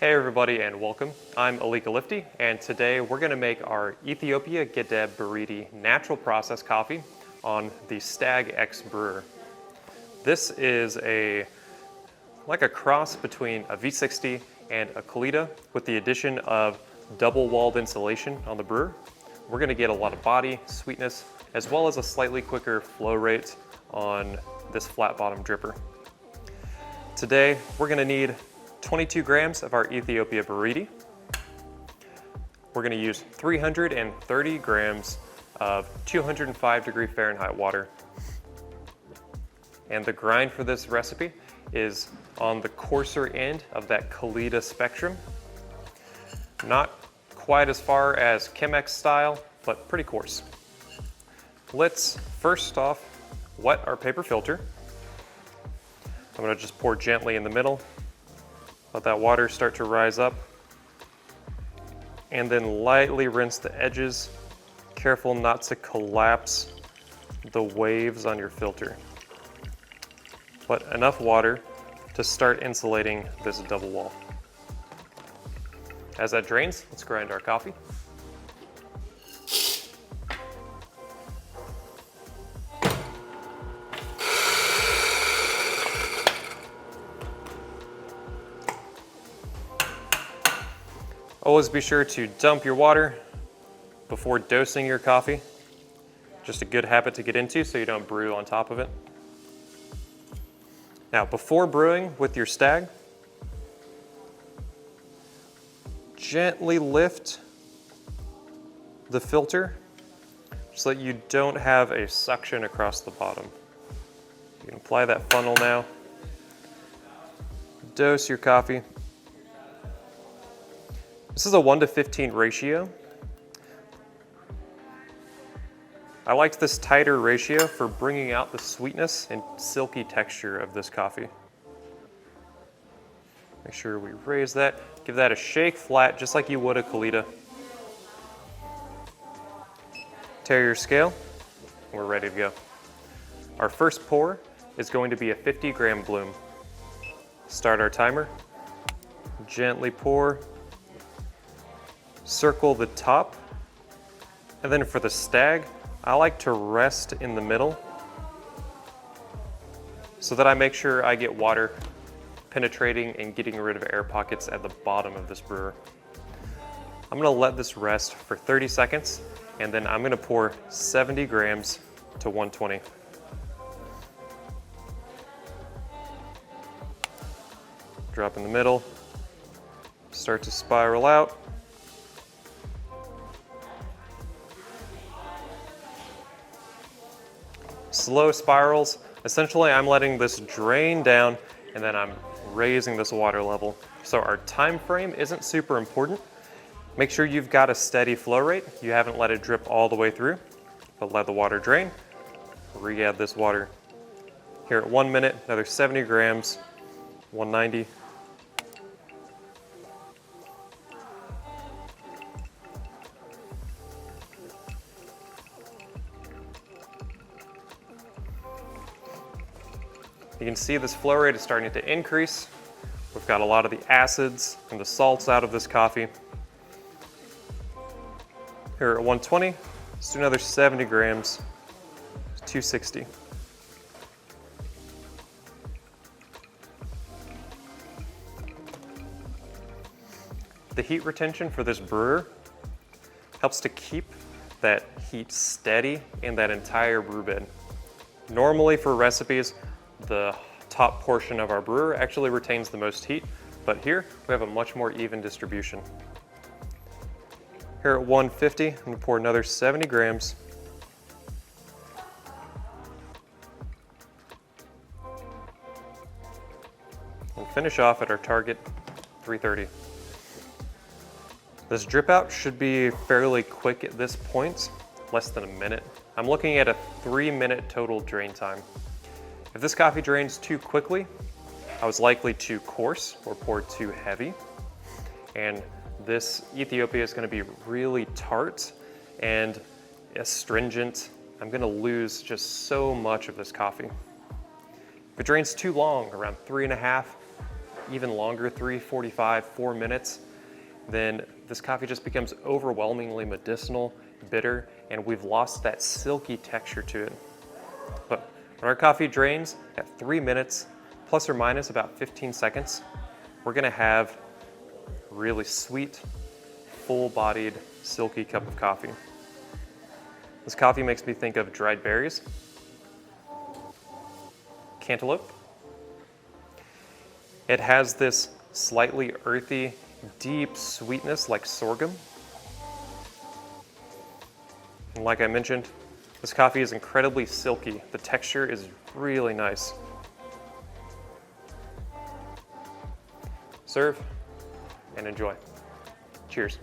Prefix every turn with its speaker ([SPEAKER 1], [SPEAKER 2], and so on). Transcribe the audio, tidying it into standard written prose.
[SPEAKER 1] Hey everybody and welcome. I'm Lifty and today we're going to make our Ethiopia Gedeb Beriti natural process coffee on the Stagg X brewer. This is like a cross between a V60 and a Kalita with the addition of double walled insulation on the brewer. We're going to get a lot of body, sweetness, as well as a slightly quicker flow rate on this flat bottom dripper. Today we're going to need 22 grams of our Ethiopia Beriti. We're going to use 330 grams of 205 Fahrenheit water. And the grind for this recipe is on the coarser end of that Kalita spectrum. Not quite as far as Chemex style, but pretty coarse. Let's first off wet our paper filter. I'm going to just pour gently in the middle. Let that water start to rise up, and then lightly rinse the edges. Careful not to collapse the waves on your filter. But enough water to start insulating this double wall. As that drains, let's grind our coffee. Always be sure to dump your water before dosing your coffee. Just a good habit to get into so you don't brew on top of it. Now, before brewing with your Stagg, gently lift the filter so that you don't have a suction across the bottom. You can apply that funnel now. Dose your coffee. This is a 1:15 ratio. I liked this tighter ratio for bringing out the sweetness and silky texture of this coffee. Make sure we raise that. Give that a shake flat, just like you would a Kalita. Tare your scale, and we're ready to go. Our first pour is going to be a 50-gram bloom. Start our timer. Gently pour. Circle the top, and then for the Stagg, I like to rest in the middle so that I make sure I get water penetrating and getting rid of air pockets at the bottom of this brewer. I'm gonna let this rest for 30 seconds, and then I'm gonna pour 70 grams to 120. Drop in the middle, start to spiral out. Slow spirals. Essentially, I'm letting this drain down and then I'm raising this water level. So our time frame isn't super important. Make sure you've got a steady flow rate. You haven't let it drip all the way through, but let the water drain. Re-add this water. Here at 1 minute, another 70 grams, 190. You can see this flow rate is starting to increase. We've got a lot of the acids and the salts out of this coffee. Here at 120, let's do another 70 grams, 260. The heat retention for this brewer helps to keep that heat steady in that entire brew bed. Normally for recipes, the top portion of our brewer actually retains the most heat, but here we have a much more even distribution. Here at 150, I'm going to pour another 70 grams. And finish off at our target 330. This drip out should be fairly quick at this point, less than a minute. I'm looking at a 3-minute total drain time. If this coffee drains too quickly, I was likely too coarse or poured too heavy. And this Ethiopia is going to be really tart and astringent. I'm going to lose just so much of this coffee. If it drains too long, around 3.5, even longer, 3:45, 4 minutes, then this coffee just becomes overwhelmingly medicinal, bitter, and we've lost that silky texture to it. But when our coffee drains at 3 minutes, plus or minus about 15 seconds, we're gonna have a really sweet, full-bodied, silky cup of coffee. This coffee makes me think of dried berries, cantaloupe. It has this slightly earthy, deep sweetness like sorghum. And like I mentioned, this coffee is incredibly silky. The texture is really nice. Serve and enjoy. Cheers.